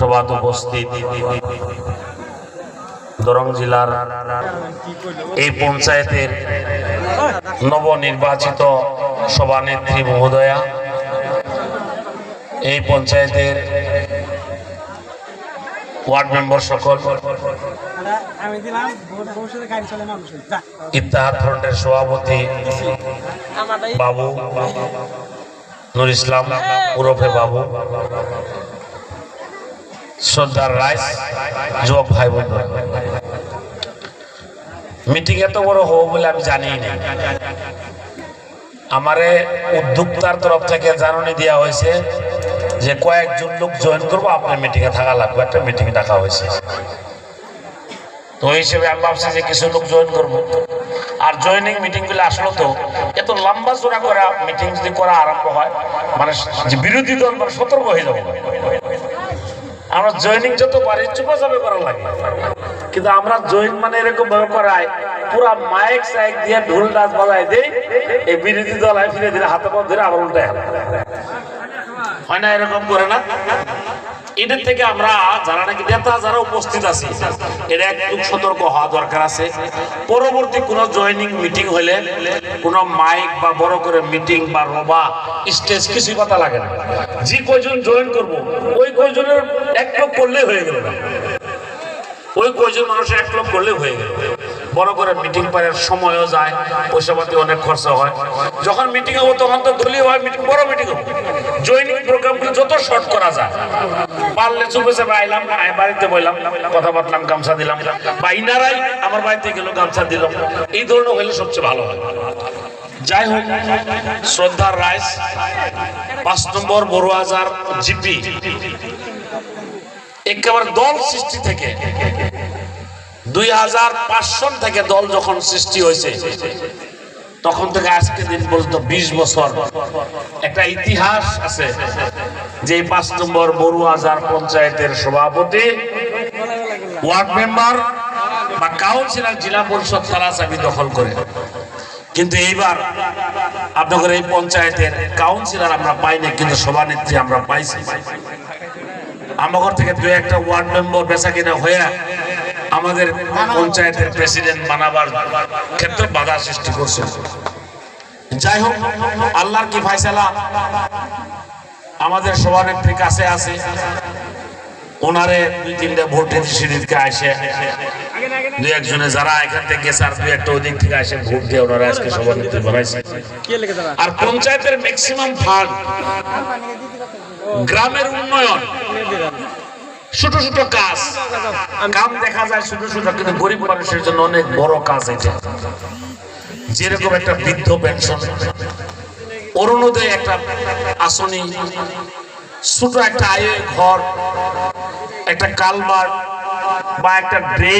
সভাত উপস্থিত দরং জেলার এই পঞ্চায়েতের নবনির্বাচিত সভানেত্রী মহোদয়া, এই পঞ্চায়েতের ওয়ার্ড মেম্বার সকল, ইত্তেহাদ ফ্রন্টের সভাপতি বাবু নুর ইসলাম ওরফে বাবু, শ্রদ্ধার রাইস, যুবক ভাই বোন, মিটিং এত বড় হবো বলে আমি জানি না। আমারে উদ্যোক্তার তরফ থেকে জানানি দেওয়া হয়েছে যে কয়েকজন লোক জয়েন করবো, আপনার মিটিং এ থাকা লাগবে, একটা মিটিং ডাকা হয়েছে। তো এই হিসেবে আমি ভাবছি যে কিছু লোক জয়েন করবো। আর জয়েনিং মিটিং গুলো আসলে তো এত লম্বা চোরা করা মিটিং যদি করা আরম্ভ হয়, মানে যে বিরোধী দল মানে সতর্ক হয়ে যাবে। আমরা জয়েনিং যত পারি চুপাচাপে করা লাগে, কিন্তু আমরা জয়েন মানে এরকম ভাবে করাই পুরা মাইক সাইক দিয়ে ঢোল ডাস বাজায় দেই, এই বিরোধী দল ফিরে দিলে হাতে পা ধরে আবার উল্টায় হয় না, এরকম করে না। এদের থেকে আমরা যারা নাকি নেতা যারা উপস্থিত আছি এরা একটু সতর্ক হওয়া দরকার আছে। পরবর্তী কোন জয়েনিং মিটিং হলে কোন মাইক বা বড় করে মিটিং বা রবা স্টেজ কিছুই কথা লাগে না। যে কয়জন জয়েন করবো ওই কয়জনের এক লোক করলেই হয়ে গেল না, ওই কয়জন মানুষের এক লোক করলেই হয়ে গেল। বড় করে মিটিং করার সময়ও যায়, পয়সাপাতি অনেক খরচা হয়। যখন মিটিং হবো তখন তো দলীয় হয় মিটিং, বড় মিটিং হবো। জয়েনিং প্রোগ্রামগুলো যত শর্ট করা যায়, পারলে চুপে চাপে আইলাম, বাড়িতে বললাম, কথা বললাম, গামছা দিলাম, বা ইনারাই আমার বাড়িতে গেল গামছা দিলাম, এই ধরনের হলে সবচেয়ে ভালো হয়। যাই হোক, শ্রদ্ধার রাইস 5 নম্বর বড়ুয়াজার জিপি একেবারে দল সৃষ্টি থেকে 2005 সন থেকে দল যখন সৃষ্টি হয়েছে তখন থেকে আজকে দিন পর্যন্ত 20 বছর একটা ইতিহাস আছে যে 5 নম্বর বড়ুয়াজার পঞ্চায়েতের সভাপতি, ওয়ার্ড মেম্বার বা কাউন্সিলর, জেলা পরিষদ তারা চাবি দখল করে। কিন্তু এইবার আপনাদের এই পঞ্চায়েতের কাউন্সিলর আমরা পাইনি, কিন্তু সভানেত্রী আমরা পাইছি। আমাদের থেকে 2-1টা ওয়ার্ড মেম্বার বেচা কিনা হয়ে আমাদের পঞ্চায়েতের প্রেসিডেন্ট বানাবার ক্ষেত্রে বাধা সৃষ্টি করছে। যাই হোক, আল্লাহর কি ফায়সালা, আমাদের সভানেত্রীর কাছে আছে, ওনারে 2-3টা ভোটের সিঁড়িতে আসে 2-1 যারা এখান থেকে গেছে আর 2-1টা ওদিক থেকে আসে ভোট দিয়ে ওনারা আজকে সভানেত্রী বানাইছে। আর পঞ্চায়েতের ম্যাক্সিমাম ফান্ড গ্রামের উন্নয়ন, ছোট ছোট কাজ কাম দেখা যায় ছোট ছোট, কিন্তু গরিব মানুষের জন্য অনেক বড় কাজ এটা। যেরকম একটা বৃদ্ধ পেনশন, অরুণোদয় একটা আসনি, ছোট একটা আয় ঘর, একটা কালভার্ট বা একটা ড্রেন।